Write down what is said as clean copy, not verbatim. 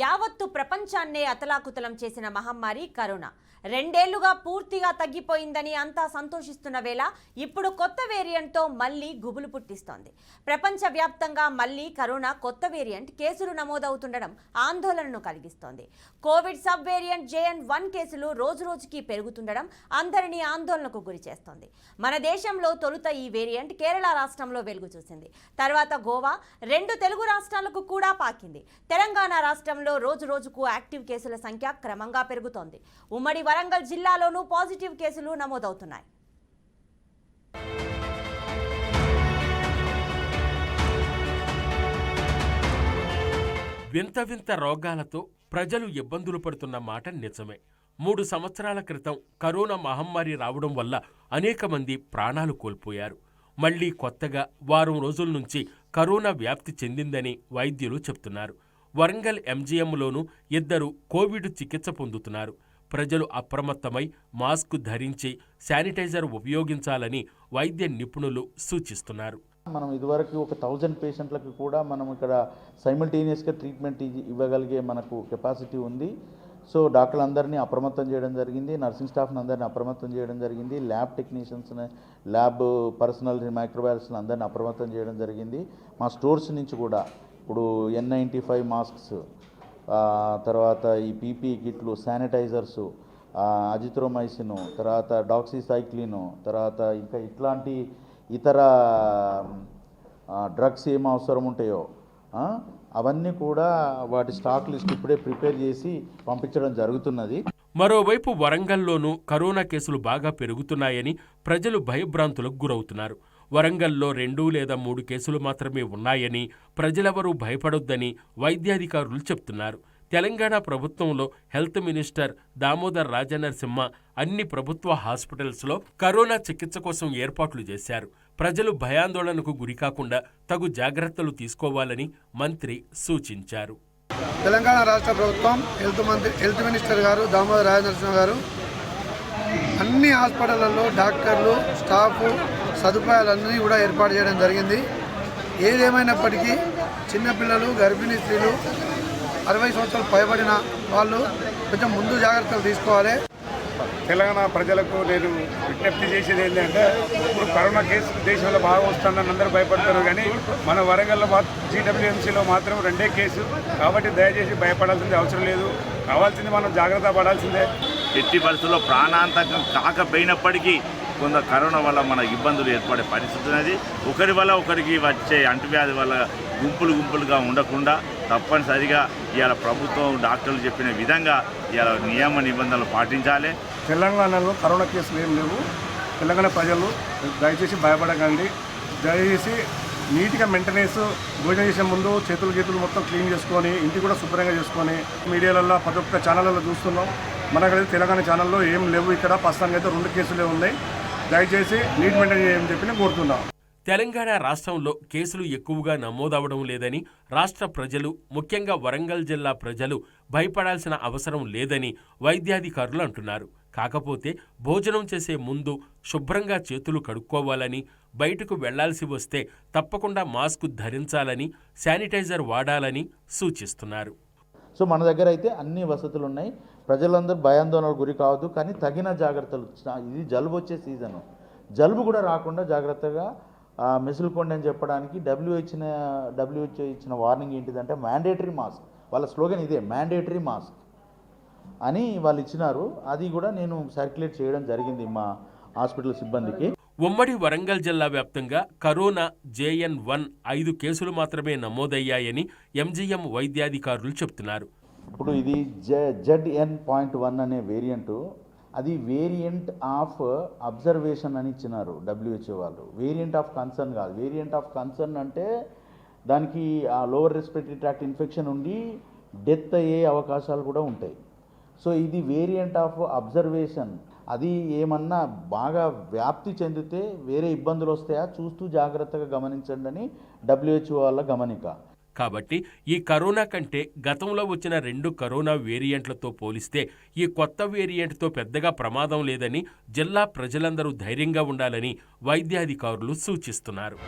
యావత్తు ప్రపంచాన్నే అతలాకుతలం చేసిన మహమ్మారి కరోనా 2 ఏళ్లుగా పూర్తిగా తగ్గిపోయిందని అంతా సంతోషిస్తున్న వేళ ఇప్పుడు కొత్త వేరియంట్తో మళ్లీ గుబులు పుట్టిస్తోంది. ప్రపంచవ్యాప్తంగా మళ్లీ కరోనా కొత్త వేరియంట్ కేసులు నమోదవుతుండడం ఆందోళనను కలిగిస్తోంది. కోవిడ్ సబ్ వేరియంట్ JN.1 కేసులు రోజురోజుకి పెరుగుతుండడం అందరినీ ఆందోళనకు గురిచేస్తోంది. మన దేశంలో తొలుత ఈ వేరియంట్ కేరళ రాష్ట్రంలో వెలుగు చూసింది. తర్వాత గోవా, 2 తెలుగు రాష్ట్రాలకు కూడా పాకింది. తెలంగాణ రాష్ట్రంలో రోజురోజుకు యాక్టివ్ కేసుల సంఖ్య క్రమంగా పెరుగుతోంది. ఉమ్మడి వరంగల్ జిల్లాలోనూ పాజిటివ్ కేసులు నమోదవుతున్నాయి. వింత వింత రోగాలతో ప్రజలు ఇబ్బందులు పడుతున్న మాట నిజమే. 3 సంవత్సరాల క్రితం కరోనా మహమ్మారి రావడం వల్ల అనేక మంది ప్రాణాలు కోల్పోయారు. మళ్లీ కొత్తగా వారం రోజుల నుంచి కరోనా వ్యాప్తి చెందిందని వైద్యులు చెప్తున్నారు. వరంగల్ MGMలోనూ 2 కోవిడ్ చికిత్స పొందుతున్నారు. ప్రజలు అప్రమత్తమై మాస్క్ ధరించి శానిటైజర్ ఉపయోగించాలని వైద్య నిపుణులు సూచిస్తున్నారు. మనం ఇదివరకు ఒక 1000 పేషెంట్లకు కూడా మనం ఇక్కడ సైమల్టేనియస్గా ట్రీట్మెంట్ ఇవ్వగలిగే మనకు కెపాసిటీ ఉంది. సో డాక్టర్లందరినీ అప్రమత్తం చేయడం జరిగింది, నర్సింగ్ స్టాఫ్ని అందరినీ అప్రమత్తం చేయడం జరిగింది, ల్యాబ్ టెక్నీషియన్స్ని, ల్యాబ్ పర్సనల్ మైక్రోబయాలజిస్ట్ని అందరినీ అప్రమత్తం చేయడం జరిగింది. మా స్టోర్స్ నుంచి కూడా ఇప్పుడు N95 మాస్క్స్, తర్వాత ఈ PPE కిట్లు, శానిటైజర్సు, అజిత్రోమైసిన్, తర్వాత డాక్సీసైక్లిన్, తర్వాత ఇంకా ఇట్లాంటి ఇతర డ్రగ్స్ ఏం అవసరం ఉంటాయో అవన్నీ కూడా వాటి స్టాక్ లిస్ట్ ఇప్పుడే ప్రిపేర్ చేసి పంపించడం జరుగుతున్నది. మరోవైపు వరంగల్లోనూ కరోనా కేసులు బాగా పెరుగుతున్నాయని ప్రజలు భయభ్రాంతులకు గురవుతున్నారు. వరంగల్లో 2 లేదా 3 కేసులు మాత్రమే ఉన్నాయని, ప్రజలెవరూ భయపడొద్దని వైద్యాధికారులు చెప్తున్నారు. తెలంగాణ ప్రభుత్వంలో హెల్త్ మినిస్టర్ దామోదర్ రాజనరసింహ అన్ని ప్రభుత్వ హాస్పిటల్స్లో కరోనా చికిత్స కోసం ఏర్పాట్లు చేశారు. ప్రజలు భయాందోళనకు గురికాకుండా తగు జాగ్రత్తలు తీసుకోవాలని మంత్రి సూచించారు. తెలంగాణ రాష్ట్ర ప్రభుత్వం హెల్త్ మినిస్టర్ గారు దామోదర్ రాజనరసింహ గారు అన్ని హాస్పిటళ్లలో డాక్టర్లు, స్టాఫ్ సదుపాయాలన్నీ కూడా ఏర్పాటు చేయడం జరిగింది. ఏదేమైనప్పటికీ చిన్నపిల్లలు, గర్భిణీ స్త్రీలు, 60 సంవత్సరాలు పైబడిన వాళ్ళు కొంచెం ముందు జాగ్రత్తలు తీసుకోవాలి. తెలంగాణ ప్రజలకు నేను విజ్ఞప్తి చేసేది ఏంటంటే, ఇప్పుడు కరోనా కేసు దేశంలో బాగా వస్తుందని అందరూ భయపడతారు, కానీ మన వరంగల్లో GWMCలో మాత్రం 2 కేసు కాబట్టి దయచేసి భయపడాల్సింది అవసరం లేదు. కావాల్సింది మనం జాగ్రత్త పడాల్సిందే. ఎట్టి పరిస్థితుల్లో ప్రాణాంతకం కాకపోయినప్పటికీ కొంత కరోనా వల్ల మన ఇబ్బందులు ఏర్పడే పరిస్థితి ఉన్నది. ఒకరి వల్ల ఒకరికి వచ్చే అంటువ్యాధి వల్ల గుంపులుగా ఉండకుండా తప్పనిసరిగా ఇవాళ ప్రభుత్వం, డాక్టర్లు చెప్పిన విధంగా ఇవాళ నియమ నిబంధనలు పాటించాలి. తెలంగాణలో కరోనా కేసులు ఏం లేవు. తెలంగాణ ప్రజలు దయచేసి భయపడకండి. దయచేసి నీట్గా మెయింటెనెన్స్, భోజనం చేసే ముందు చేతులు మొత్తం క్లీన్ చేసుకొని ఇంటి కూడా శుభ్రంగా చేసుకొని, మీడియాలలో ప్రతి ఒక్క ఛానళ్ళలో చూస్తున్నాం. మనకైతే తెలంగాణ ఛానల్లో ఏం లేవు. ఇక్కడ ప్రస్తుతానికి అయితే 2 కేసులే ఉన్నాయి. దయచేసి నీట్ మెయింటైన్ చేయమని చెప్పి నేను కోరుతున్నాం. తెలంగాణ రాష్ట్రంలో కేసులు ఎక్కువగా నమోదవడం లేదని రాష్ట్ర ప్రజలు, ముఖ్యంగా వరంగల్ జిల్లా ప్రజలు భయపడాల్సిన అవసరం లేదని వైద్యాధికారులు అంటున్నారు. కాకపోతే భోజనం చేసే ముందు శుభ్రంగా చేతులు కడుక్కోవాలని, బయటకు వెళ్లాల్సి వస్తే తప్పకుండా మాస్క్ ధరించాలని, శానిటైజర్ వాడాలని సూచిస్తున్నారు. సో మన దగ్గర అయితే అన్ని వసతులు ఉన్నాయి. ప్రజలందరూ భయాందోళనకు గురి కావద్దు, కానీ తగిన జాగ్రత్తలు. ఇది జలుబు వచ్చే సీజను, జలుబు కూడా రాకుండా జాగ్రత్తగా మెసులుకోండి అని చెప్పడానికి WHO ఇచ్చిన వార్నింగ్ ఏంటిదంటే మ్యాండేటరీ మాస్క్. వాళ్ళ స్లోగన్ ఇదే, మ్యాండేటరీ మాస్క్ అని వాళ్ళు ఇచ్చినారు. అది కూడా నేను సర్క్యులేట్ చేయడం జరిగింది మా హాస్పిటల్ సిబ్బందికి. ఉమ్మడి వరంగల్ జిల్లా వ్యాప్తంగా కరోనా JN.1 5 కేసులు మాత్రమే నమోదయ్యాయని MGM వైద్యాధికారులు చెప్తున్నారు. ఇప్పుడు ఇది ZN.1 అనే వేరియంటు, అది వేరియంట్ ఆఫ్ అబ్జర్వేషన్ అని ఇచ్చినారు WHO వాళ్ళు. వేరియంట్ ఆఫ్ కన్సర్న్ కాదు. వేరియంట్ ఆఫ్ కన్సర్న్ అంటే దానికి ఆ లోవర్ రెస్పిరేటరీ ట్రాక్ట్ ఇన్ఫెక్షన్ ఉండి డెత్ అయ్యే అవకాశాలు కూడా ఉంటాయి. సో ఇది వేరియంట్ ఆఫ్ అబ్జర్వేషన్. అది ఏమన్నా బాగా వ్యాప్తి చెందితే వేరే ఇబ్బందులు వస్తాయా చూస్తూ జాగ్రత్తగా గమనించండి అని WHO వాళ్ళ గమనిక. కాబట్టి ఈ కరోనా కంటే గతంలో వచ్చిన 2 కరోనా వేరియంట్లతో పోలిస్తే ఈ కొత్త వేరియంట్తో పెద్దగా ప్రమాదం లేదని జిల్లా ప్రజలందరూ ధైర్యంగా ఉండాలని వైద్యాధికారులు సూచిస్తున్నారు.